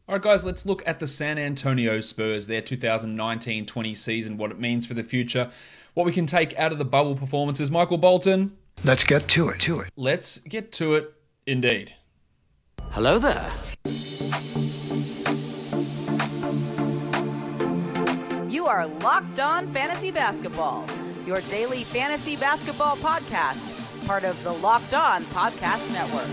All right, guys, let's look at the San Antonio Spurs, their 2019-20 season, what it means for the future, what we can take out of the bubble performances. Michael Bolton. Let's get to it. Let's get to it, indeed. Hello there. You are Locked On Fantasy Basketball, your daily fantasy basketball podcast, part of the Locked On Podcast Network.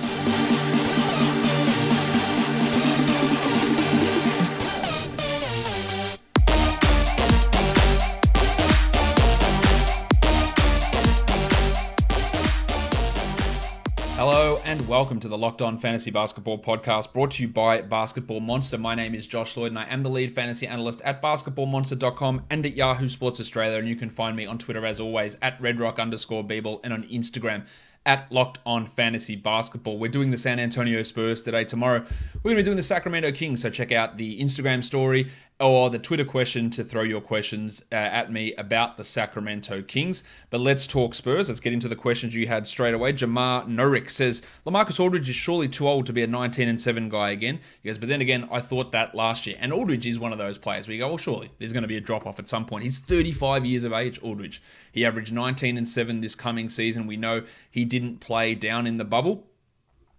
Hello and welcome to the Locked On Fantasy Basketball Podcast, brought to you by Basketball Monster. My name is Josh Lloyd and I am the lead fantasy analyst at basketballmonster.com and at Yahoo Sports Australia, and you can find me on Twitter as always at redrock_Beeble and on Instagram at Locked On Fantasy Basketball. We're doing the San Antonio Spurs today. Tomorrow, we're going to be doing the Sacramento Kings, so check out the Instagram story or the Twitter question to throw your questions at me about the Sacramento Kings. But let's talk Spurs. Let's get into the questions you had straight away. Jamar Norik says, LaMarcus Aldridge is surely too old to be a 19-7 guy again. He goes, but then again, I thought that last year. And Aldridge is one of those players where you go, well, surely there's going to be a drop-off at some point. He's 35 years of age, Aldridge. He averaged 19-7 this coming season. We know he didn't play down in the bubble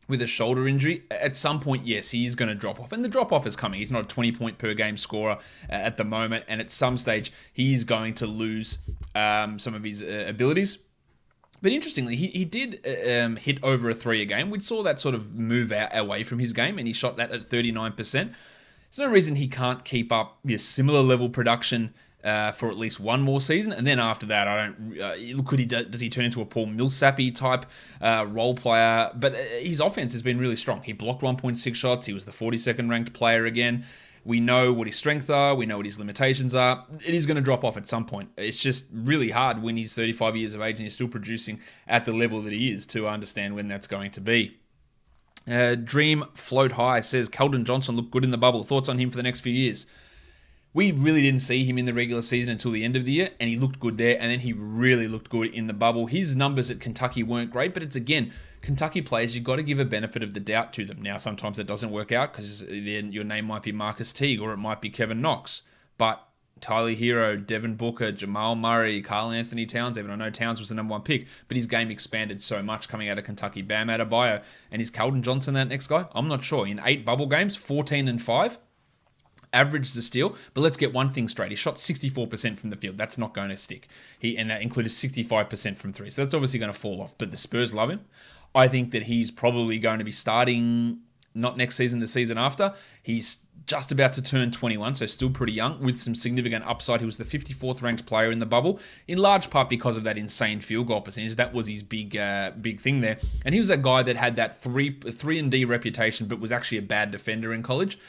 with a shoulder injury. At some point, yes, he's going to drop off. And the drop-off is coming. He's not a 20-point per game scorer at the moment. And at some stage, he's going to lose some of his abilities. But interestingly, he did hit over a three a game. We saw that sort of move away from his game, and he shot that at 39%. There's no reason he can't keep up similar level production for at least one more season, and then after that, I don't. Does he turn into a Paul Millsappy type role player? But his offense has been really strong. He blocked 1.6 shots. He was the 42nd ranked player again. We know what his strengths are. We know what his limitations are. It is going to drop off at some point. It's just really hard when he's 35 years of age and he's still producing at the level that he is to understand when that's going to be. Dream Float High says Kelden Johnson looked good in the bubble. Thoughts on him for the next few years? We really didn't see him in the regular season until the end of the year, and he looked good there, and then he really looked good in the bubble. His numbers at Kentucky weren't great, but it's, again, Kentucky players, you've got to give a benefit of the doubt to them. Now, sometimes it doesn't work out because then your name might be Marcus Teague or it might be Kevin Knox, but Tyler Hero, Devin Booker, Jamal Murray, Karl Anthony Towns, even I know Towns was the number one pick, but his game expanded so much coming out of Kentucky. Bam Adebayo, and is Kelden Johnson that next guy? I'm not sure. In 8 bubble games, 14-5. Averaged the steal, but let's get one thing straight. He shot 64% from the field. That's not going to stick. And that included 65% from three. So that's obviously going to fall off, but the Spurs love him. I think that he's probably going to be starting not next season, the season after. He's just about to turn 21, so still pretty young, with some significant upside. He was the 54th ranked player in the bubble, in large part because of that insane field goal percentage. That was his big thing there. And he was a guy that had that 3-and-D reputation, but was actually a bad defender in college.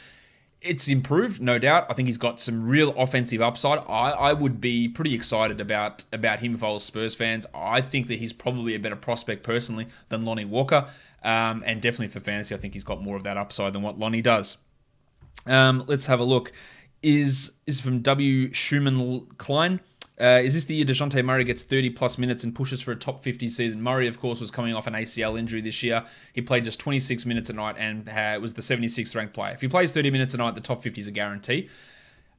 It's improved, no doubt. I think he's got some real offensive upside. I would be pretty excited about him if I was Spurs fans. I think that he's probably a better prospect personally than Lonnie Walker. And definitely for fantasy, I think he's got more of that upside than what Lonnie does. Let's have a look. Is from W. Schumann Klein. Is this the year Dejounte Murray gets 30-plus minutes and pushes for a top 50 season? Murray, of course, was coming off an ACL injury this year. He played just 26 minutes a night and was the 76th ranked player. If he plays 30 minutes a night, the top 50 is a guarantee.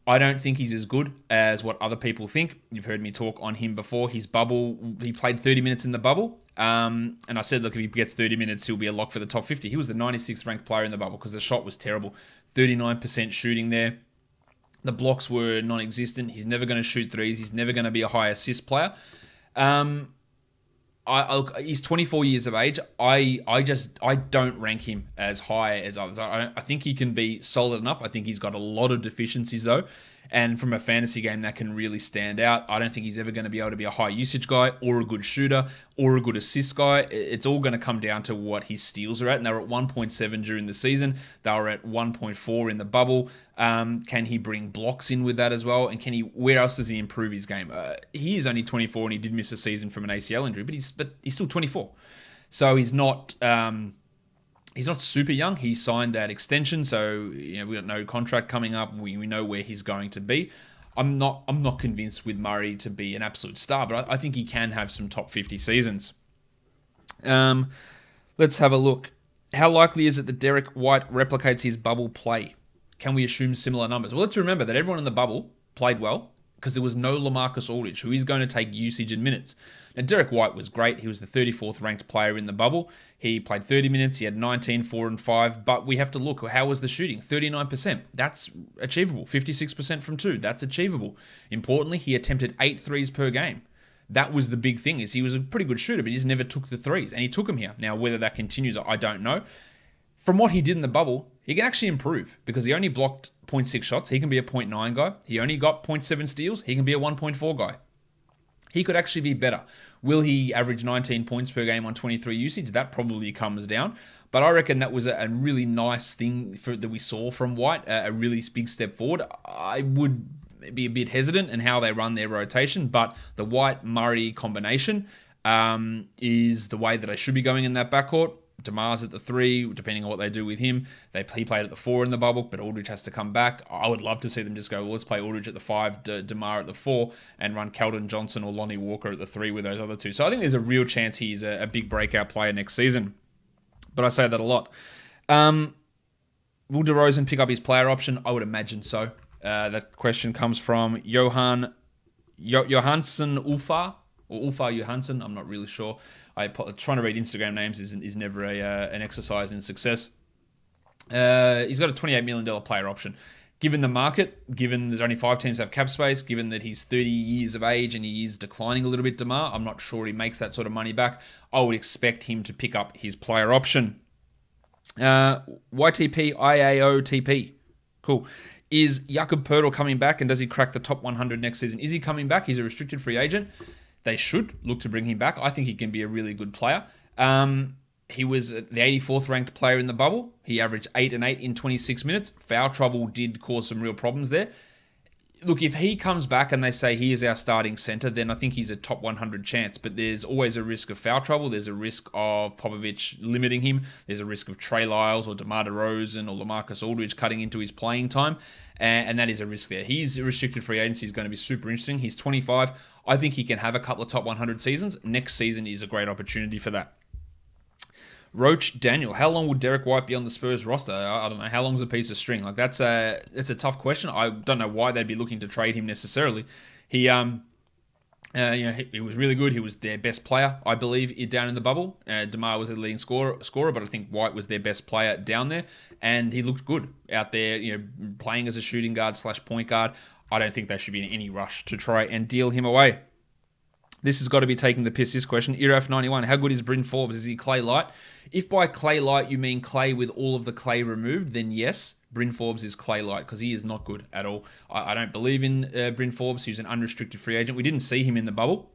I don't think he's as good as what other people think. You've heard me talk on him before. His bubble, he played 30 minutes in the bubble. And I said, look, if he gets 30 minutes, he'll be a lock for the top 50. He was the 96th ranked player in the bubble because the shot was terrible. 39% shooting there. The blocks were non-existent. He's never going to shoot threes. He's never going to be a high assist player. He's 24 years of age. I don't rank him as high as others. I think he can be solid enough. I think he's got a lot of deficiencies though. And from a fantasy game, that can really stand out. I don't think he's ever going to be able to be a high usage guy or a good shooter or a good assist guy. It's all going to come down to what his steals are at. And they were at 1.7 during the season. They were at 1.4 in the bubble. Can he bring blocks in with that as well? And where else does he improve his game? He is only 24 and he did miss a season from an ACL injury, but he's still 24. So he's not super young. He signed that extension, so we got no contract coming up. We know where he's going to be. I'm not convinced with Murray to be an absolute star, but I think he can have some top 50 seasons. Let's have a look. How likely is it that Derrick White replicates his bubble play? can we assume similar numbers? Well, let's remember that everyone in the bubble played well because there was no LaMarcus Aldridge, who is going to take usage and minutes. Now, Derrick White was great. He was the 34th ranked player in the bubble. He played 30 minutes. He had 19, 4, and 5. But we have to look, how was the shooting? 39%. That's achievable. 56% from 2. That's achievable. Importantly, he attempted 8 threes per game. That was the big thing, is he was a pretty good shooter, but he just never took the threes. And he took them here. Now, whether that continues, I don't know. From what he did in the bubble, he can actually improve because he only blocked 0.6 shots. He can be a 0.9 guy. He only got 0.7 steals. He can be a 1.4 guy. He could actually be better. Will he average 19 points per game on 23 usage? That probably comes down. But I reckon that was a really nice thing that we saw from White, a really big step forward. I would be a bit hesitant in how they run their rotation, but the White-Murray combination is the way that I should be going in that backcourt. Demar's at the 3, depending on what they do with him. He played at the 4 in the bubble, but Aldridge has to come back. I would love to see them just go, well, let's play Aldridge at the 5, Demar at the 4, and run Kelden Johnson or Lonnie Walker at the 3 with those other two. So I think there's a real chance he's a big breakout player next season. But I say that a lot. Will DeRozan pick up his player option? I would imagine so. That question comes from Johansson Ulfar. Or Ulfar Johansson, I'm not really sure. Trying to read Instagram names is never an exercise in success. He's got a $28 million player option. Given the market, given that only 5 teams have cap space, given that he's 30 years of age and he is declining a little bit, Demar, I'm not sure he makes that sort of money back. I would expect him to pick up his player option. YTP, IAOTP. Cool. Is Jakob Poeltl coming back, and does he crack the top 100 next season? Is he coming back? He's a restricted free agent. They should look to bring him back. I think he can be a really good player. He was the 84th ranked player in the bubble. He averaged 8 and 8 in 26 minutes. Foul trouble did cause some real problems there. Look, if he comes back and they say he is our starting center, then I think he's a top 100 chance. But there's always a risk of foul trouble. There's a risk of Popovich limiting him. There's a risk of Trey Leyel or Demar Derozan or LaMarcus Aldridge cutting into his playing time. And that is a risk there. He's a restricted free agency. He's going to be super interesting. He's 25. I think he can have a couple of top 100 seasons. Next season is a great opportunity for that. Roach Daniel, how long would Derrick White be on the Spurs roster? I don't know. How long's a piece of string? Like that's a tough question. I don't know why they'd be looking to trade him necessarily. He he was really good. He was their best player, I believe, down in the bubble. Demar was the leading scorer, but I think White was their best player down there, and he looked good out there. Playing as a shooting guard / point guard. I don't think they should be in any rush to try and deal him away. This has got to be taking the piss, this question. Iraf91, how good is Bryn Forbes? Is he Clay light? If by Clay light you mean Clay with all of the clay removed, then yes, Bryn Forbes is Clay light because he is not good at all. I don't believe in Bryn Forbes, who's an unrestricted free agent. We didn't see him in the bubble.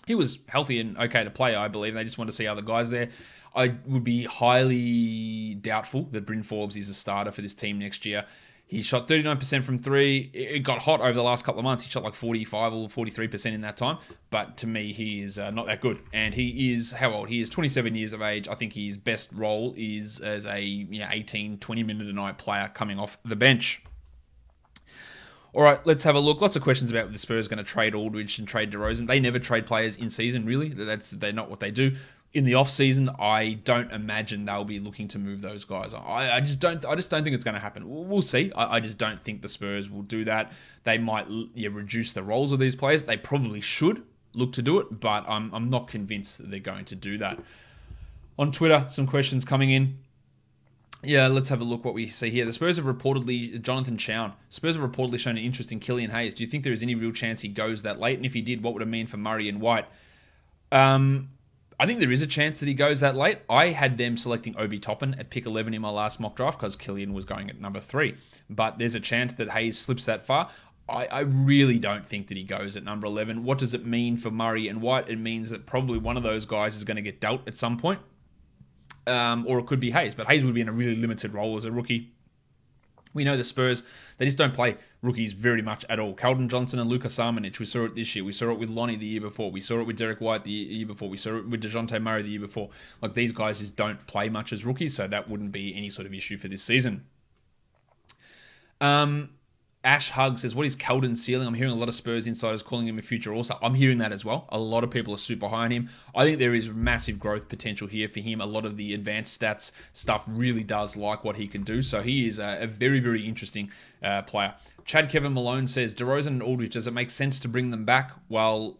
He was healthy and okay to play, I believe. They just want to see other guys there. I would be highly doubtful that Bryn Forbes is a starter for this team next year. He shot 39% from 3. It got hot over the last couple of months. He shot like 45 or 43% in that time. But to me, he is not that good. And he is, how old? He is 27 years of age. I think his best role is as a 18, 20-minute-a-night player coming off the bench. All right, let's have a look. Lots of questions about the Spurs going to trade Aldridge and trade DeRozan. They never trade players in season, really. They're not what they do. In the off-season, I don't imagine they'll be looking to move those guys. I just don't think it's going to happen. We'll see. I just don't think the Spurs will do that. They might reduce the roles of these players. They probably should look to do it, but I'm not convinced that they're going to do that. On Twitter, some questions coming in. Yeah, let's have a look what we see here. The Spurs have reportedly, Jonathan Chown, Spurs have reportedly shown an interest in Killian Hayes. Do you think there is any real chance he goes that late? And if he did, what would it mean for Murray and White? I think there is a chance that he goes that late. I had them selecting Obi Toppin at pick 11 in my last mock draft because Killian was going at number 3. But there's a chance that Hayes slips that far. I really don't think that he goes at number 11. What does it mean for Murray and White? It means that probably one of those guys is going to get dealt at some point. Or it could be Hayes. But Hayes would be in a really limited role as a rookie. We know the Spurs, they just don't play rookies very much at all. Kelden Johnson and Luka Samanic, we saw it this year. We saw it with Lonnie the year before. We saw it with Derrick White the year before. We saw it with Dejounte Murray the year before. Like, these guys just don't play much as rookies, so that wouldn't be any sort of issue for this season. Ash Hug says, what is Kelden's ceiling? I'm hearing a lot of Spurs insiders calling him a future All-Star. I'm hearing that as well. A lot of people are super high on him. I think there is massive growth potential here for him. A lot of the advanced stats stuff really does like what he can do. So he is a very, very interesting player. Chad Kevin Malone says, DeRozan and Aldridge, does it make sense to bring them back while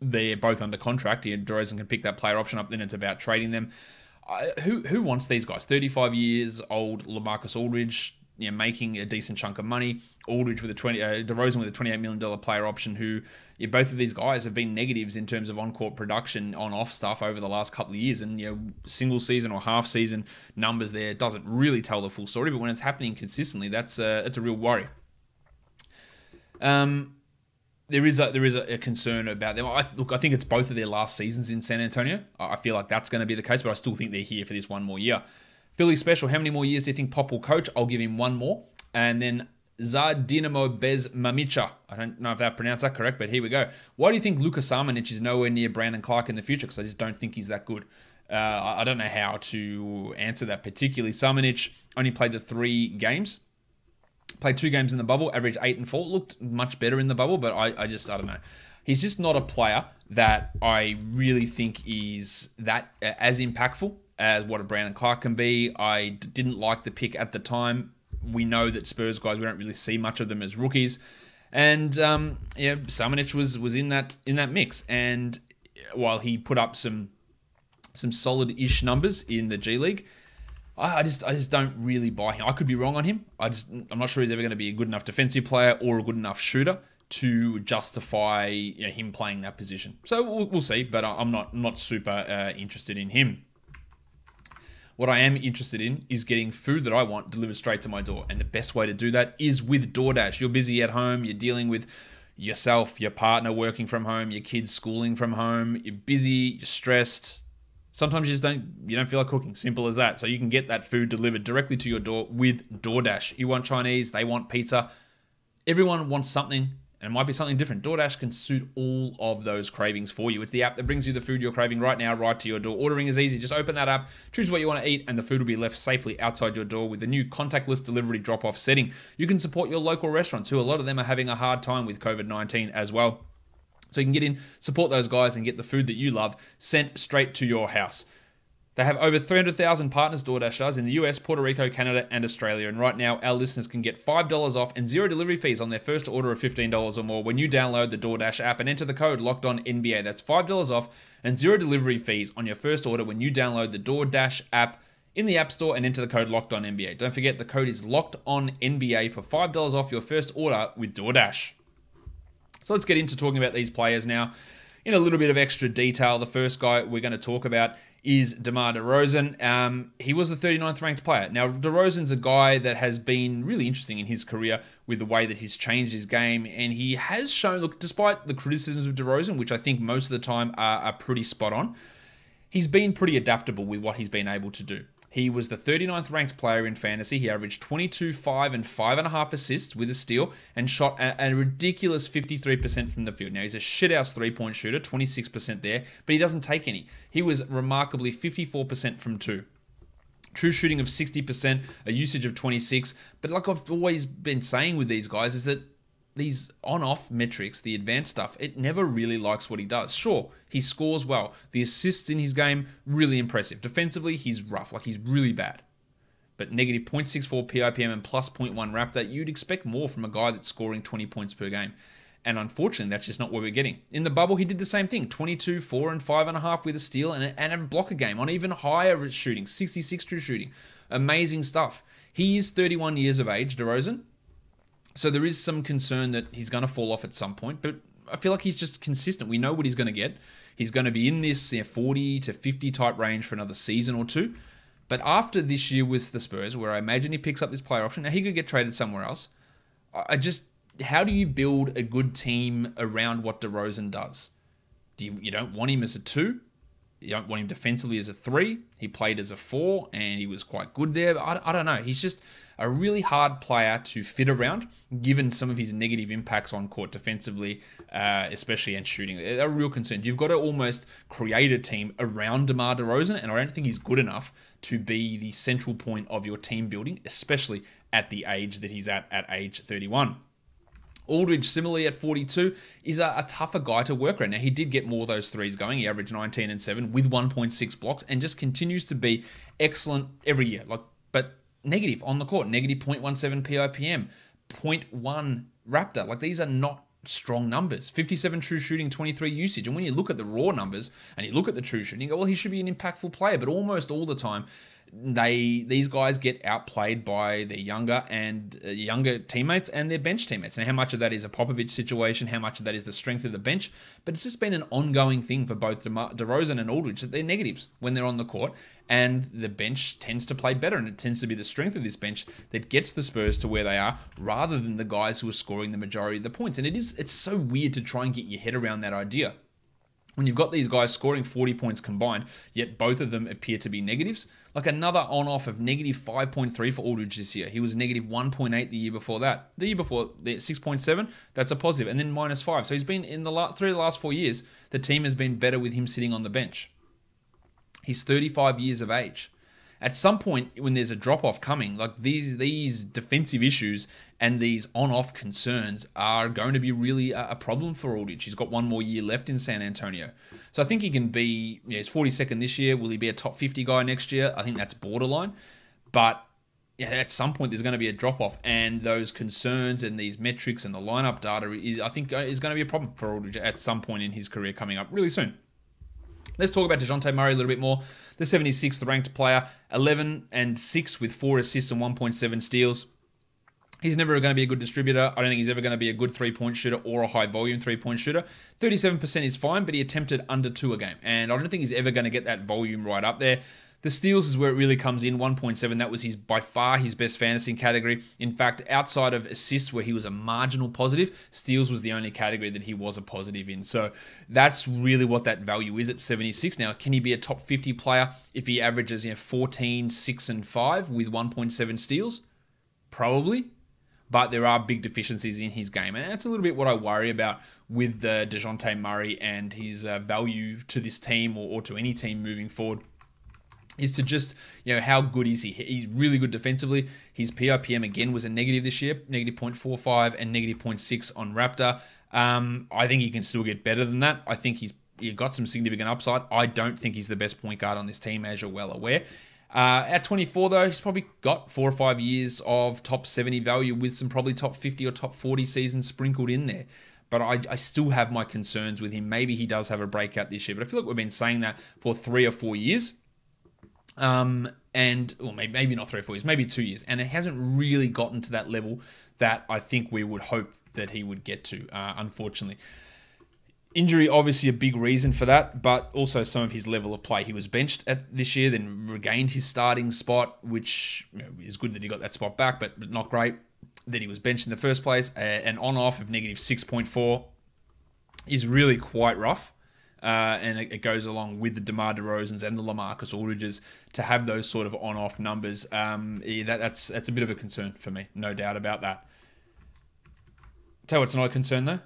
they're both under contract? Yeah, DeRozan can pick that player option up, then it's about trading them. Who wants these guys? 35 years old, LaMarcus Aldridge, making a decent chunk of money. Aldridge with DeRozan with a $28 million player option, who both of these guys have been negatives in terms of on-court production, on-off stuff over the last couple of years. And, single season or half season numbers there doesn't really tell the full story. But when it's happening consistently, that's a real worry. There is a concern about them. I think it's both of their last seasons in San Antonio. I feel like that's going to be the case, but I still think they're here for this one more year. Philly Special, how many more years do you think Pop will coach? I'll give him one more. And then Zadinamo Bez Mamicha. I don't know if I pronounced that correct, but here we go. Why do you think Luka Samanic is nowhere near Brandon Clark in the future? Because I just don't think he's that good. I don't know how to answer that particularly. Samanic only played the 3 games. Played 2 games in the bubble, averaged 8 and 4. Looked much better in the bubble, but I don't know. He's just not a player that I really think is that as impactful as what a Brandon Clark can be. I didn't like the pick at the time. We know that Spurs guys, we don't really see much of them as rookies. And Samanic was in that mix. And while he put up some solid-ish numbers in the G League, I just don't really buy him. I could be wrong on him. I'm not sure he's ever going to be a good enough defensive player or a good enough shooter to justify him playing that position. So we'll see, but I'm not super interested in him. What I am interested in is getting food that I want delivered straight to my door. And the best way to do that is with DoorDash. You're busy at home. You're dealing with yourself, your partner working from home, your kids schooling from home. You're busy, you're stressed. Sometimes you don't feel like cooking. Simple as that. So you can get that food delivered directly to your door with DoorDash. You want Chinese, they want pizza. Everyone wants something, and it might be something different. DoorDash can suit all of those cravings for you. It's the app that brings you the food you're craving right now, right to your door. Ordering is easy. Just open that app, choose what you want to eat, and the food will be left safely outside your door with the new contactless delivery drop-off setting. You can support your local restaurants, who a lot of them are having a hard time with COVID-19 as well. So you can get in, support those guys, and get the food that you love sent straight to your house. They have over 300,000 partners, DoorDash does, in the US, Puerto Rico, Canada, and Australia. And right now, our listeners can get $5 off and 0 delivery fees on their first order of $15 or more when you download the DoorDash app and enter the code LOCKEDONNBA. That's $5 off and 0 delivery fees on your first order when you download the DoorDash app in the App Store and enter the code LOCKEDONNBA. Don't forget, the code is LOCKEDONNBA for $5 off your first order with DoorDash. So let's get into talking about these players now in a little bit of extra detail. The first guy we're going to talk about is Demar Derozan. He was the 39th ranked player. Now, Derozan's a guy that has been really interesting in his career with the way that he's changed his game. And he has shown, look, despite the criticisms of Derozan, which I think most of the time are pretty spot on, he's been pretty adaptable with what he's been able to do. He was the 39th ranked player in fantasy. He averaged 22, 5, and 5.5 assists with a steal and shot a ridiculous 53% from the field. Now, he's a shithouse three-point shooter, 26% there, but he doesn't take any. He was remarkably 54% from 2. True shooting of 60%, a usage of 26. But like I've always been saying with these guys is that these on-off metrics, the advanced stuff, it never really likes what he does. Sure, he scores well. The assists in his game, really impressive. Defensively, he's rough, like he's really bad. But negative 0.64 PIPM and plus 0.1 Raptor, you'd expect more from a guy that's scoring 20 points per game. And unfortunately, that's just not what we're getting. In the bubble, he did the same thing. 22, 4, and 5.5 with a steal and a blocker game on even higher shooting, 66 true shooting. Amazing stuff. He is 31 years of age, Derozan. So there is some concern that he's going to fall off at some point, but I feel like he's just consistent. We know what he's going to get. He's going to be in this 40 to 50 type range for another season or two. But after this year with the Spurs, where I imagine he picks up this player option, now he could get traded somewhere else. How do you build a good team around what Derozan does? You don't want him as a 2. You don't want him defensively as a 3. He played as a 4, and he was quite good there. But I don't know. He's just a really hard player to fit around, given some of his negative impacts on court defensively, especially, and shooting. They're a real concern. You've got to almost create a team around Demar Derozan, and I don't think he's good enough to be the central point of your team building, especially at the age that he's at age 31. Aldridge, similarly at 42, is a tougher guy to work around. Now, he did get more of those threes going. He averaged 19 and 7 with 1.6 blocks and just continues to be excellent every year. But negative on the court, negative 0.17 PIPM, 0.1 Raptor. These are not strong numbers. 57 true shooting, 23 usage. And when you look at the raw numbers and you look at the true shooting, you go, well, he should be an impactful player. But almost all the time, these guys get outplayed by their younger teammates and their bench teammates. Now, how much of that is a Popovich situation? How much of that is the strength of the bench? But it's just been an ongoing thing for both DeRozan and Aldridge that they're negatives when they're on the court, and the bench tends to play better, and it tends to be the strength of this bench that gets the Spurs to where they are, rather than the guys who are scoring the majority of the points. And it's so weird to try and get your head around that idea. When you've got these guys scoring 40 points combined, yet both of them appear to be negatives. Another on-off of negative 5.3 for Aldridge this year. He was negative 1.8 the year before that. The year before, 6.7, that's a positive. And then minus 5. So he's been, in the last 4 years, the team has been better with him sitting on the bench. He's 35 years of age. At some point, when there's a drop-off coming, these defensive issues and these on-off concerns are going to be really a problem for Aldridge. He's got one more year left in San Antonio. So I think he can be, he's 42nd this year. Will he be a top 50 guy next year? I think that's borderline. But at some point, there's going to be a drop-off. And those concerns and these metrics and the lineup data, I think, is going to be a problem for Aldridge at some point in his career coming up really soon. Let's talk about Dejounte Murray a little bit more. The 76th ranked player, 11 and 6 with 4 assists and 1.7 steals. He's never going to be a good distributor. I don't think he's ever going to be a good three-point shooter or a high-volume three-point shooter. 37% is fine, but he attempted under 2 a game. And I don't think he's ever going to get that volume right up there. The steals is where it really comes in, 1.7. That was by far his best fantasy category. In fact, outside of assists where he was a marginal positive, steals was the only category that he was a positive in. So that's really what that value is at 76. Now, can he be a top 50 player if he averages 14, 6, and 5 with 1.7 steals? Probably. But there are big deficiencies in his game. And that's a little bit what I worry about with Dejounte Murray and his value to this team or to any team moving forward. Is to just, how good is he? He's really good defensively. His PIPM, again, was a negative this year, negative 0.45 and negative 0.6 on Raptor. I think he can still get better than that. I think he's got some significant upside. I don't think he's the best point guard on this team, as you're well aware. At 24, though, he's probably got 4 or 5 years of top 70 value with some probably top 50 or top 40 seasons sprinkled in there. But I still have my concerns with him. Maybe he does have a breakout this year, but I feel like we've been saying that for 3 or 4 years. Or maybe not 3 or 4 years, maybe 2 years. And it hasn't really gotten to that level that I think we would hope that he would get to, unfortunately. Injury, obviously a big reason for that, but also some of his level of play. He was benched this year, then regained his starting spot, which is good that he got that spot back, but not great that he was benched in the first place. An on-off of negative 6.4 is really quite rough. And it goes along with the Demar Derozans and the LaMarcus Aldridges to have those sort of on-off numbers. That's a bit of a concern for me, no doubt about that. Tell you what's not a concern though.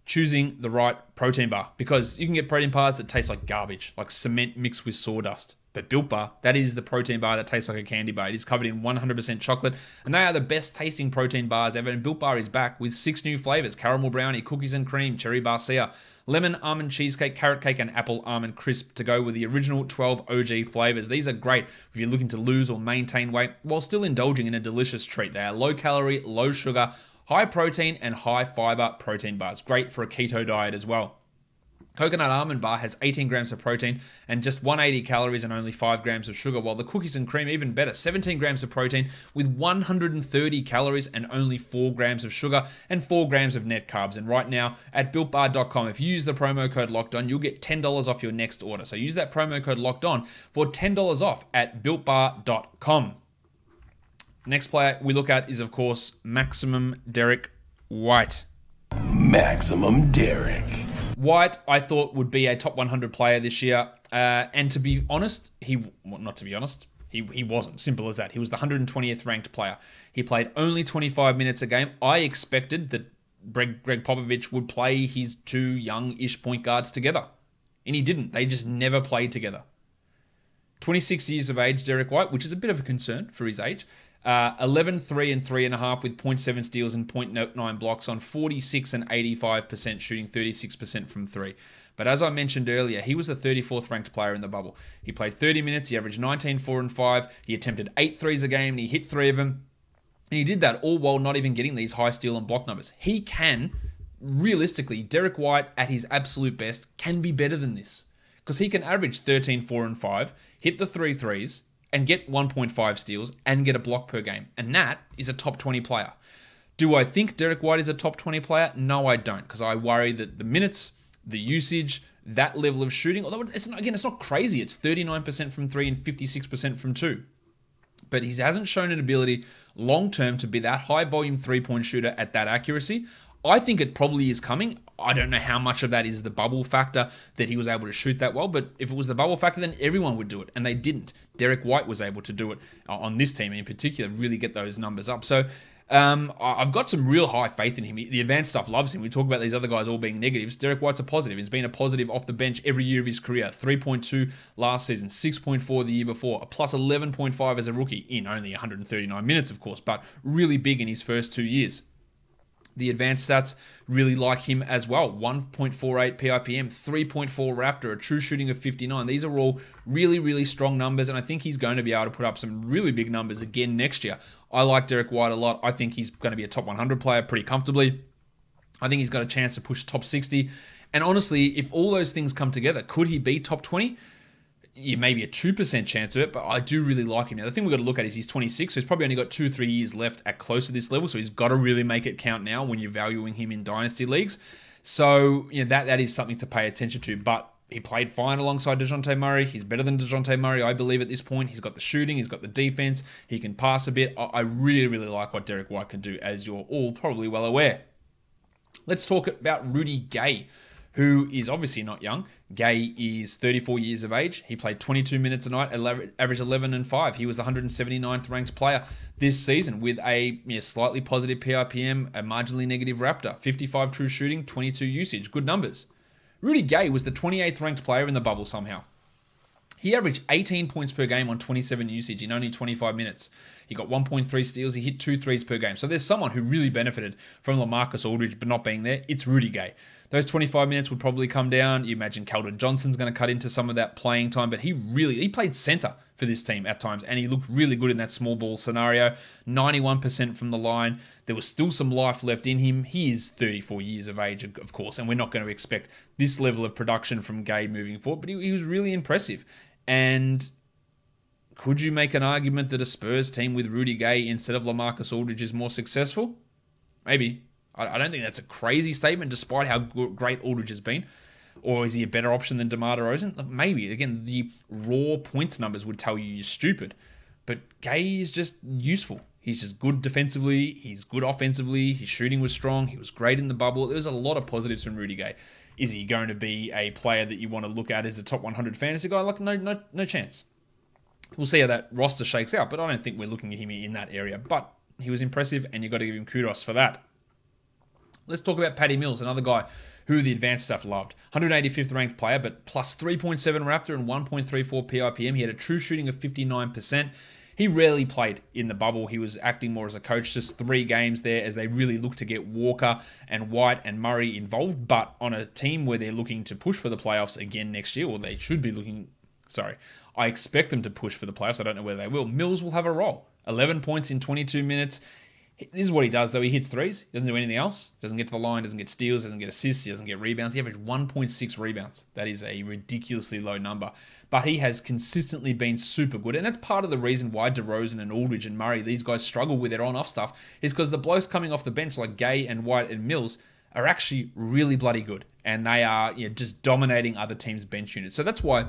Choosing the right protein bar, because you can get protein bars that taste like garbage, like cement mixed with sawdust. But Built Bar, that is the protein bar that tastes like a candy bar. It is covered in 100% chocolate, and they are the best tasting protein bars ever. And Built Bar is back with 6 new flavors: caramel brownie, cookies and cream, cherry barcia, lemon almond cheesecake, carrot cake, and apple almond crisp to go with the original 12 OG flavors. These are great if you're looking to lose or maintain weight while still indulging in a delicious treat. They are low calorie, low sugar, high protein, and high fiber protein bars. Great for a keto diet as well. Coconut Almond Bar has 18 grams of protein and just 180 calories and only 5 grams of sugar, while the Cookies and Cream, even better, 17 grams of protein with 130 calories and only 4 grams of sugar and 4 grams of net carbs. And right now at BuiltBar.com, if you use the promo code LOCKEDON, you'll get $10 off your next order. So use that promo code LOCKEDON for $10 off at BuiltBar.com. Next player we look at is, of course, Maximum Derrick White. Maximum Derrick. White, I thought, would be a top 100 player this year. And to be honest, not to be honest, He wasn't. Simple as that. He was the 120th ranked player. He played only 25 minutes a game. I expected that Greg Popovich would play his two young-ish point guards together. And he didn't. They just never played together. 26 years of age, Derrick White, which is a bit of a concern for his age. 11, 3, and 3.5 with 0.7 steals and 0.9 blocks on 46 and 85% shooting, 36% from 3. But as I mentioned earlier, he was the 34th ranked player in the bubble. He played 30 minutes, he averaged 19, 4, and 5. He attempted 8 threes a game, and he hit 3 of them. And he did that all while not even getting these high steal and block numbers. He can, realistically, Derrick White at his absolute best can be better than this. Because he can average 13, 4, and 5, hit the 3 threes, and get 1.5 steals, and get a block per game. And that is a top 20 player. Do I think Derrick White is a top 20 player? No, I don't. Because I worry that the minutes, the usage, that level of shooting, although it's not crazy. It's 39% from 3 and 56% from 2. But he hasn't shown an ability long-term to be that high-volume three-point shooter at that accuracy. I think it probably is coming. I don't know how much of that is the bubble factor that he was able to shoot that well, but if it was the bubble factor, then everyone would do it, and they didn't. Derrick White was able to do it on this team in particular, really get those numbers up. So I've got some real high faith in him. The advanced stuff loves him. We talk about these other guys all being negatives. Derrick White's a positive. He's been a positive off the bench every year of his career. 3.2 last season, 6.4 the year before, a plus 11.5 as a rookie in only 139 minutes, of course, but really big in his first 2 years. The advanced stats really like him as well. 1.48 PIPM, 3.4 Raptor, a true shooting of 59. These are all really, really strong numbers, and I think he's going to be able to put up some really big numbers again next year. I like Derrick White a lot. I think he's going to be a top 100 player pretty comfortably. I think he's got a chance to push top 60. And honestly, if all those things come together, could he be top 20? Yeah, maybe a 2% chance of it, but I do really like him. Now, the thing we've got to look at is he's 26, so he's probably only got 2-3 years left at close to this level, so he's got to really make it count now when you're valuing him in dynasty leagues. So, that is something to pay attention to, but he played fine alongside Dejounte Murray. He's better than Dejounte Murray, I believe, at this point. He's got the shooting, he's got the defense, he can pass a bit. I really, really like what Derrick White can do, as you're all probably well aware. Let's talk about Rudy Gay, who is obviously not young. Gay is 34 years of age. He played 22 minutes a night, averaged 11 and 5. He was the 179th ranked player this season with a slightly positive PIPM, a marginally negative Raptor, 55 true shooting, 22 usage. Good numbers. Rudy Gay was the 28th ranked player in the bubble somehow. He averaged 18 points per game on 27 usage in only 25 minutes. He got 1.3 steals. He hit 2 threes per game. So there's someone who really benefited from LaMarcus Aldridge but not being there. It's Rudy Gay. Those 25 minutes would probably come down. You imagine Kelden Johnson's going to cut into some of that playing time, but he played center for this team at times, and he looked really good in that small ball scenario. 91% from the line. There was still some life left in him. He is 34 years of age, of course, and we're not going to expect this level of production from Gay moving forward, but he was really impressive. And could you make an argument that a Spurs team with Rudy Gay instead of LaMarcus Aldridge is more successful? Maybe. I don't think that's a crazy statement, despite how great Aldridge has been. Or is he a better option than Demar Derozan? Look, maybe. Again, the raw points numbers would tell you you're stupid. But Gay is just useful. He's just good defensively. He's good offensively. His shooting was strong. He was great in the bubble. There's a lot of positives from Rudy Gay. Is he going to be a player that you want to look at as a top 100 fantasy guy? Like, no chance. We'll see how that roster shakes out, but I don't think we're looking at him in that area. But he was impressive, and you've got to give him kudos for that. Let's talk about Paddy Mills, another guy who the advanced stuff loved. 185th ranked player, but plus 3.7 Raptor and 1.34 PIPM. He had a true shooting of 59%. He rarely played in the bubble. He was acting more as a coach, just 3 games there as they really look to get Walker and White and Murray involved. But on a team where they're looking to push for the playoffs again next year, or they should be looking, I expect them to push for the playoffs. I don't know whether they will. Mills will have a role. 11 points in 22 minutes. This is what he does, though. He hits threes. He doesn't do anything else. Doesn't get to the line. Doesn't get steals. Doesn't get assists. He doesn't get rebounds. He averaged 1.6 rebounds. That is a ridiculously low number. But he has consistently been super good. And that's part of the reason why DeRozan and Aldridge and Murray, these guys struggle with their on-off stuff, is because the blokes coming off the bench like Gay and White and Mills are actually really bloody good. And they are just dominating other teams' bench units. So that's why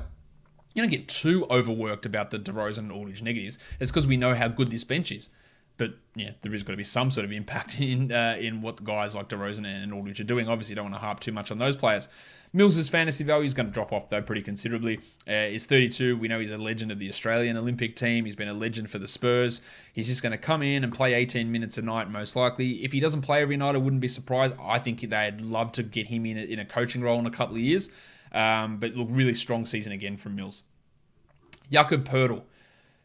you don't get too overworked about the DeRozan and Aldridge negatives. It's because we know how good this bench is. But yeah, there is got to be some sort of impact in what the guys like DeRozan and Aldridge are doing. Obviously, don't want to harp too much on those players. Mills' fantasy value is going to drop off, though, pretty considerably. He's 32. We know he's a legend of the Australian Olympic team. He's been a legend for the Spurs. He's just going to come in and play 18 minutes a night, most likely. If he doesn't play every night, I wouldn't be surprised. I think they'd love to get him in a coaching role in a couple of years. But look, really strong season again from Mills. Jakob Poeltl.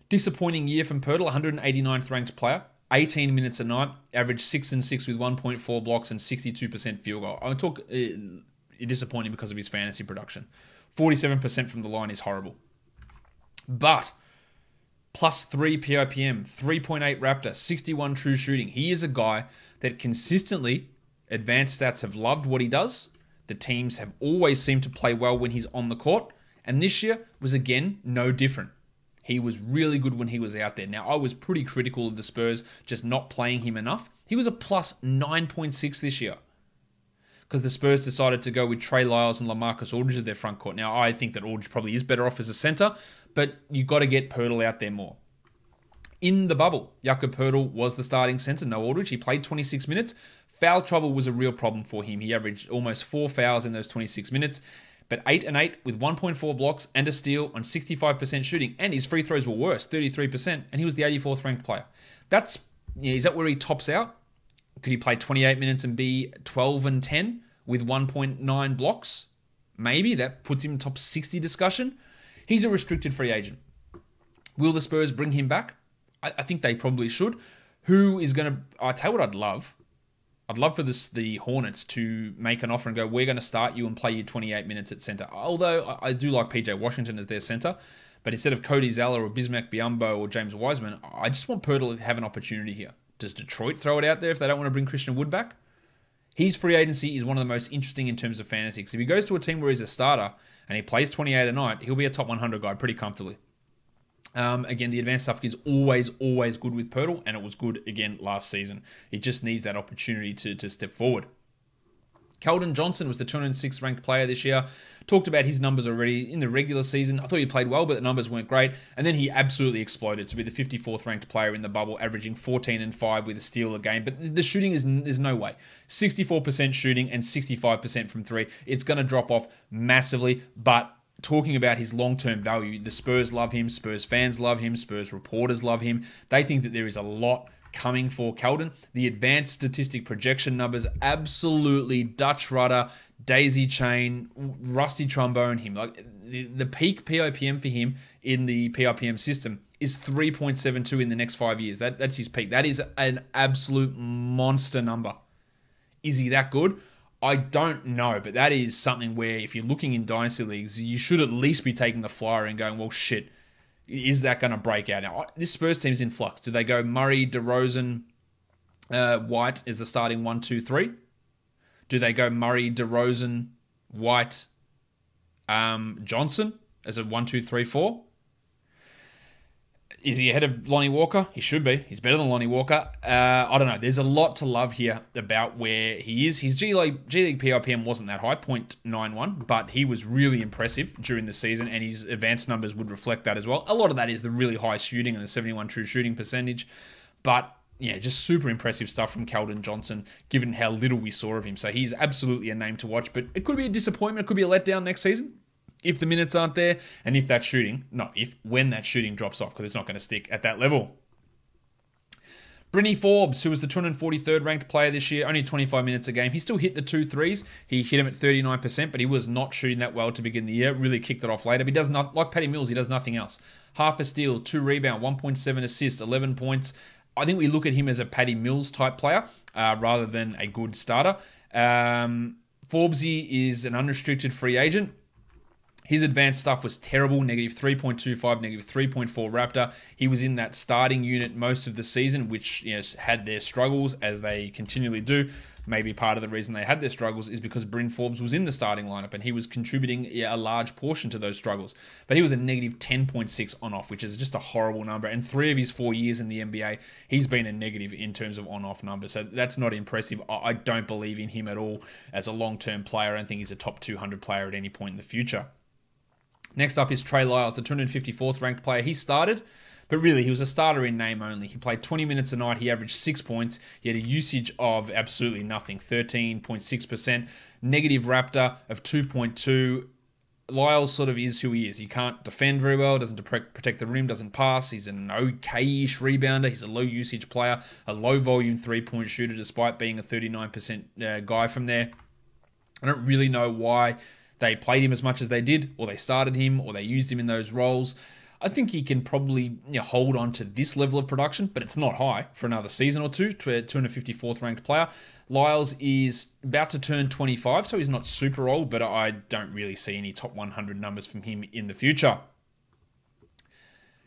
Disappointing year from Poeltl, 189th ranked player. 18 minutes a night, averaged 6 and 6 with 1.4 blocks and 62% field goal. I would talk disappointing because of his fantasy production. 47% from the line is horrible. But +3 PIPM, 3.8 Raptor, 61 true shooting. He is a guy that consistently, advanced stats have loved what he does. The teams have always seemed to play well when he's on the court. And this year was, again, no different. He was really good when he was out there. Now, I was pretty critical of the Spurs just not playing him enough. He was a +9.6 this year because the Spurs decided to go with Trey Leyel and LaMarcus Aldridge at their front court. Now, I think that Aldridge probably is better off as a center, but you've got to get Poeltl out there more. In the bubble, Jakob Poeltl was the starting center, no Aldridge. He played 26 minutes. Foul trouble was a real problem for him. He averaged almost 4 fouls in those 26 minutes. But 8 and 8 with 1.4 blocks and a steal on 65% shooting. And his free throws were worse, 33%. And he was the 84th ranked player. Is that where he tops out? Could he play 28 minutes and be 12 and 10 with 1.9 blocks? Maybe. That puts him in top 60 discussion. He's a restricted free agent. Will the Spurs bring him back? I think they probably should. Who is going to... I'll tell you what I'd love. I'd love for the Hornets to make an offer and go, we're going to start you and play you 28 minutes at center. Although I do like PJ Washington as their center, but instead of Cody Zeller or Bismack Biyombo or James Wiseman, I just want Poeltl to have an opportunity here. Does Detroit throw it out there if they don't want to bring Christian Wood back? His free agency is one of the most interesting in terms of fantasy. Because if he goes to a team where he's a starter and he plays 28 a night, he'll be a top 100 guy pretty comfortably. Again, the advanced stuff is always good with Poeltl, and it was good again last season. He just needs that opportunity to step forward. Kelden Johnson was the 206th ranked player this year. Talked about his numbers already in the regular season. I thought he played well, but the numbers weren't great. And then he absolutely exploded to be the 54th ranked player in the bubble, averaging 14 and 5 with a steal a game. But the shooting is no way. 64% shooting and 65% from three. It's going to drop off massively, but talking about his long-term value, the Spurs love him, Spurs fans love him, Spurs reporters love him. They think that there is a lot coming for Kelden. The advanced statistic projection numbers, absolutely Dutch rudder, daisy chain, rusty trombone him. Like the peak PIPM for him in the PIPM system is 3.72 in the next 5 years. That's his peak. That is an absolute monster number. Is he that good? I don't know, but that is something where if you're looking in dynasty leagues, you should at least be taking the flyer and going, well, shit, is that going to break out? Now, this Spurs team's in flux. Do they go Murray, DeRozan, White as the starting 1, 2, 3? Do they go Murray, DeRozan, White, Johnson as a 1, 2, 3, 4? Is he ahead of Lonnie Walker? He should be. He's better than Lonnie Walker. I don't know. There's a lot to love here about where he is. His G League PIPM wasn't that high, 0.91, but he was really impressive during the season, and his advanced numbers would reflect that as well. A lot of that is the really high shooting and the 71 true shooting percentage, but yeah, just super impressive stuff from Kelden Johnson, given how little we saw of him. So he's absolutely a name to watch, but it could be a disappointment. It could be a letdown next season if the minutes aren't there, and if that shooting, when that shooting drops off, because it's not going to stick at that level. Britney Forbes, who was the 243rd ranked player this year, only 25 minutes a game. He still hit the 2 threes. He hit him at 39%, but he was not shooting that well to begin the year. Really kicked it off later. But he does not, like Paddy Mills, he does nothing else. Half a steal, 2 rebound, 1.7 assists, 11 points. I think we look at him as a Paddy Mills type player rather than a good starter. Forbesy is an unrestricted free agent. His advanced stuff was terrible, -3.25, -3.4 Raptor. He was in that starting unit most of the season, which had their struggles, as they continually do. Maybe part of the reason they had their struggles is because Bryn Forbes was in the starting lineup, and he was contributing a large portion to those struggles. But he was a -10.6 on-off, which is just a horrible number. And 3 of his 4 years in the NBA, he's been a negative in terms of on-off numbers. So that's not impressive. I don't believe in him at all as a long-term player. I don't think he's a top 200 player at any point in the future. Next up is Trey Leyel, the 254th ranked player. He started, But really, he was a starter in name only. He played 20 minutes a night. He averaged 6 points. He had a usage of absolutely nothing, 13.6%. Negative Raptor of 2.2. Lyle sort of is who he is. He can't defend very well, doesn't protect the rim, doesn't pass. He's an okay-ish rebounder. He's a low-usage player, a low-volume three-point shooter, despite being a 39% guy from there. I don't really know why they played him as much as they did, or they started him, or they used him in those roles. I think he can probably hold on to this level of production, but it's not high for another season or two to a 254th ranked player. Lyles is about to turn 25, so he's not super old, but I don't really see any top 100 numbers from him in the future.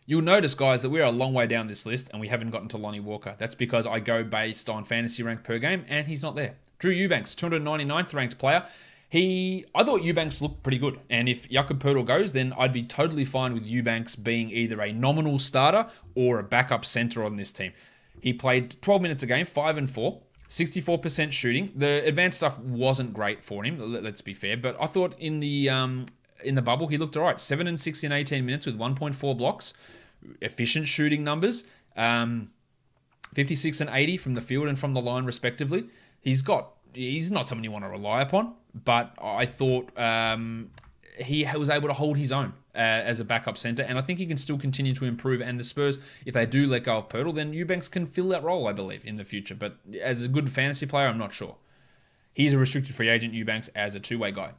You'll notice, guys, that we're a long way down this list, and we haven't gotten to Lonnie Walker. That's because I go based on fantasy rank per game, and he's not there. Drew Eubanks, 299th ranked player. I thought Eubanks looked pretty good, and if Jakob Poeltl goes, then I'd be totally fine with Eubanks being either a nominal starter or a backup center on this team. He played 12 minutes a game, 5 and 4. 64% shooting. The advanced stuff wasn't great for him, let's be fair, but I thought in the bubble he looked all right. 7 and 6 in 18 minutes with 1.4 blocks. Efficient shooting numbers. 56 and 80 from the field and from the line respectively. He's not someone you want to rely upon, but I thought he was able to hold his own as a backup center, and I think he can still continue to improve. And the Spurs, if they do let go of Poeltl, then Eubanks can fill that role, I believe, in the future. But as a good fantasy player, I'm not sure. He's a restricted free agent, Eubanks, as a two-way guy.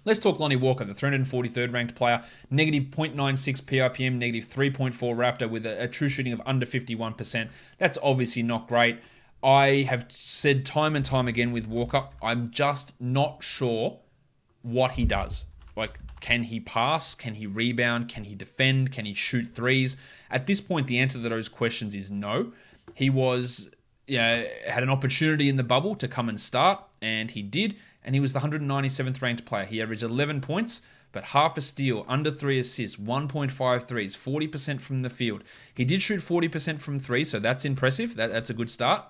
Let's talk Lonnie Walker, the 343rd ranked player, negative 0.96 PRPM, negative 3.4 Raptor with a true shooting of under 51%. That's obviously not great. I have said time and time again with Walker, I'm just not sure what he does. Like, can he pass? Can he rebound? Can he defend? Can he shoot threes? At this point, the answer to those questions is no. He had an opportunity in the bubble to come and start, and he did, and he was the 197th ranked player. He averaged 11 points, but half a steal, under 3 assists, 1.5 threes, 40% from the field. He did shoot 40% from 3, so that's impressive. That's a good start.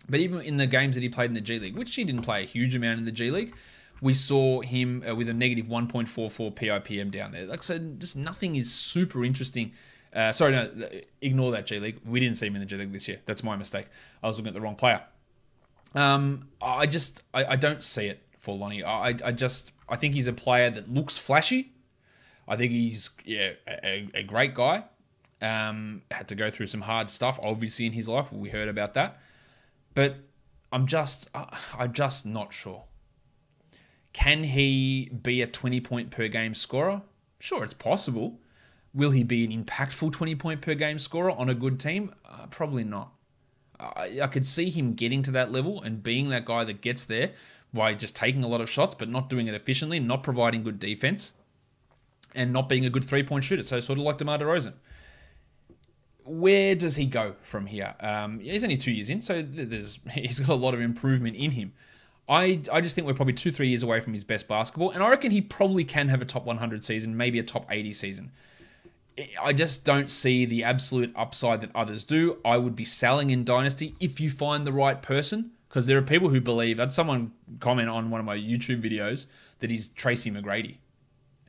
But even in the games that he played in the G League, which he didn't play a huge amount in the G League, we saw him with a negative 1.44 PIPM down there. Like, so just nothing is super interesting. Ignore that G League. We didn't see him in the G League this year. That's my mistake. I was looking at the wrong player. I don't see it for Lonnie. I think he's a player that looks flashy. I think he's a great guy. Had to go through some hard stuff, obviously, in his life. We heard about that. But I'm just not sure. Can he be a 20-point per game scorer? Sure, it's possible. Will he be an impactful 20-point per game scorer on a good team? Probably not. I could see him getting to that level and being that guy that gets there by just taking a lot of shots but not doing it efficiently, not providing good defense, and not being a good three-point shooter. So sort of like Demar Derozan. Where does he go from here? He's only 2 years in, so he's got a lot of improvement in him. I just think we're probably 2-3 years away from his best basketball, and I reckon he probably can have a top 100 season, maybe a top 80 season. I just don't see the absolute upside that others do. I would be selling in Dynasty if you find the right person, because there are people who believe, I had someone comment on one of my YouTube videos that he's Tracy McGrady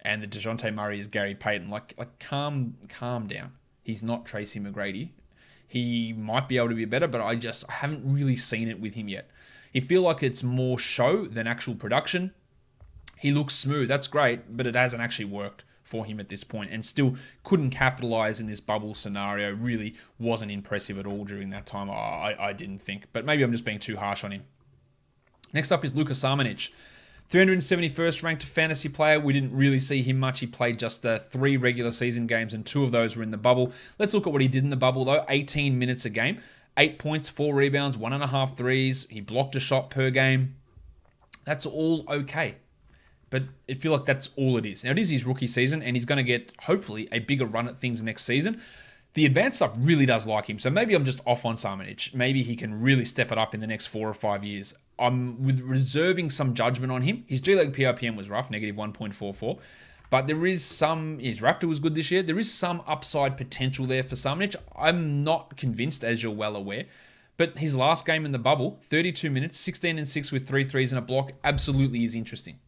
and that Dejounte Murray is Gary Payton. Like calm down. He's not Tracy McGrady. He might be able to be better, but I haven't really seen it with him yet. He feel like it's more show than actual production. He looks smooth. That's great, but it hasn't actually worked for him at this point, and still couldn't capitalize in this bubble scenario. Really wasn't impressive at all during that time, I didn't think. But maybe I'm just being too harsh on him. Next up is Luka Samanic. 371st ranked fantasy player. We didn't really see him much. He played just 3 regular season games, and 2 of those were in the bubble. Let's look at what he did in the bubble, though. 18 minutes a game. 8 points, 4 rebounds, 1.5 threes. He blocked a shot per game. That's all okay. But I feel like that's all it is. Now, it is his rookie season, and he's going to get, hopefully, a bigger run at things next season. The advanced stuff really does like him, so maybe I'm just off on Samanic. Maybe he can really step it up in the next 4 or 5 years. I'm reserving some judgment on him. His G League PRPM was rough, negative 1.44. But there is some, his Raptor was good this year. There is some upside potential there for Samanic. I'm not convinced, as you're well aware. But his last game in the bubble, 32 minutes, 16 and 6 with 3 threes and a block, absolutely is interesting.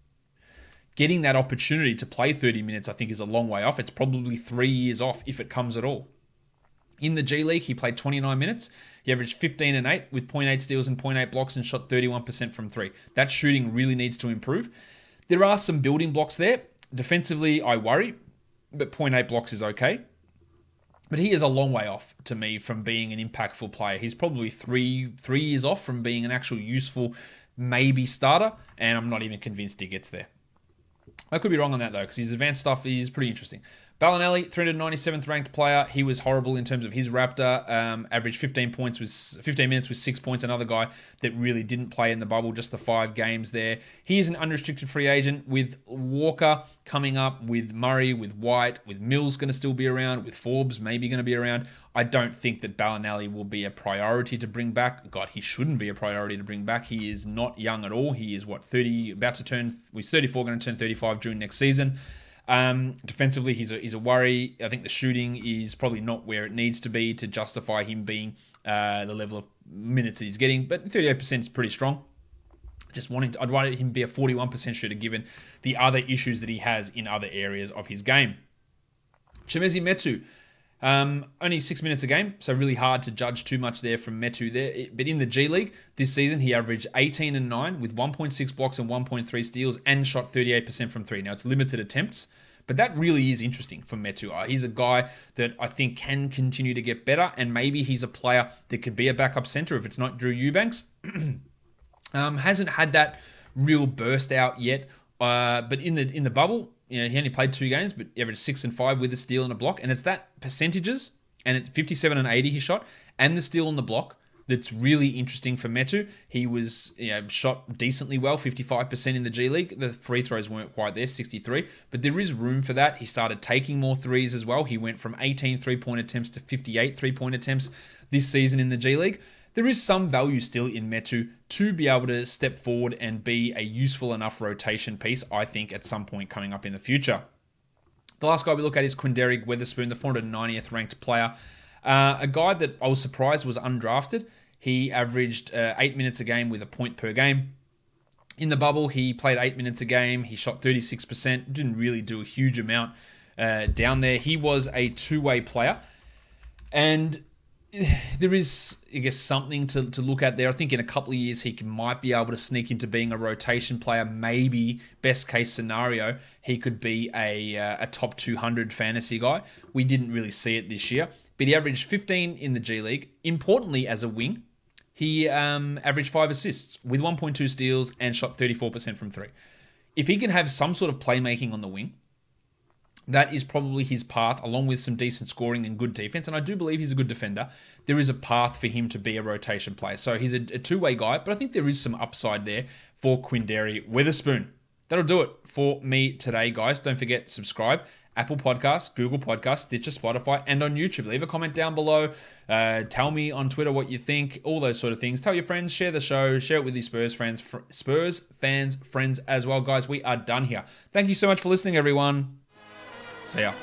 Getting that opportunity to play 30 minutes, I think, is a long way off. It's probably 3 years off if it comes at all. In the G League, he played 29 minutes. He averaged 15 and 8 with 0.8 steals and 0.8 blocks and shot 31% from three. That shooting really needs to improve. There are some building blocks there. Defensively, I worry, but 0.8 blocks is okay. But he is a long way off to me from being an impactful player. He's probably three years off from being an actual useful, maybe starter, and I'm not even convinced he gets there. I could be wrong on that though, because his advanced stuff is pretty interesting. Bellinelli, 397th ranked player. He was horrible in terms of his Raptor. Averaged 15 minutes with 6 points. Another guy that really didn't play in the bubble, just the 5 games there. He is an unrestricted free agent with Walker coming up, with Murray, with White, with Mills going to still be around, with Forbes maybe going to be around. I don't think that Bellinelli will be a priority to bring back. God, he shouldn't be a priority to bring back. He is not young at all. He is, 30, about to turn, he's 34, going to turn 35 during next season. Defensively, he's a worry. I think the shooting is probably not where it needs to be to justify him being the level of minutes that he's getting, but 38% is pretty strong. I'd rather him be a 41% shooter given the other issues that he has in other areas of his game. Chimezie Metu, only 6 minutes a game, so really hard to judge too much there from Metu there. But in the G League this season, he averaged 18 and 9 with 1.6 blocks and 1.3 steals and shot 38% from three. Now it's limited attempts, but that really is interesting for Metu. He's a guy that I think can continue to get better, and maybe he's a player that could be a backup center if it's not Drew Eubanks. Hasn't had that real burst out yet, but in the bubble, he only played 2 games, but he averaged 6 and 5 with a steal and a block, and it's that percentages, and it's 57 and 80 he shot, and the steal and the block that's really interesting for Metu. He was shot decently well, 55% in the G League. The free throws weren't quite there, 63, but there is room for that. He started taking more threes as well. He went from 18 3-point attempts to 58 3-point attempts this season in the G League. There is some value still in Metu to be able to step forward and be a useful enough rotation piece, I think, at some point coming up in the future. The last guy we look at is Quinderik Witherspoon, the 490th ranked player. A guy that I was surprised was undrafted. He averaged 8 minutes a game with a point per game. In the bubble, he played 8 minutes a game. He shot 36%. Didn't really do a huge amount down there. He was a two-way player. And there is, I guess, something to look at there. I think in a couple of years, he might be able to sneak into being a rotation player. Maybe, best case scenario, he could be a top 200 fantasy guy. We didn't really see it this year. But he averaged 15 in the G League. Importantly, as a wing, he averaged 5 assists with 1.2 steals and shot 34% from three. If he can have some sort of playmaking on the wing, that is probably his path, along with some decent scoring and good defense. And I do believe he's a good defender. There is a path for him to be a rotation player. So he's a two-way guy, but I think there is some upside there for Quinderik Witherspoon. That'll do it for me today, guys. Don't forget to subscribe. Apple Podcasts, Google Podcasts, Stitcher, Spotify, and on YouTube. Leave a comment down below. Tell me on Twitter what you think, all those sort of things. Tell your friends, share the show, share it with your Spurs fans, friends as well. Guys, we are done here. Thank you so much for listening, everyone. See ya.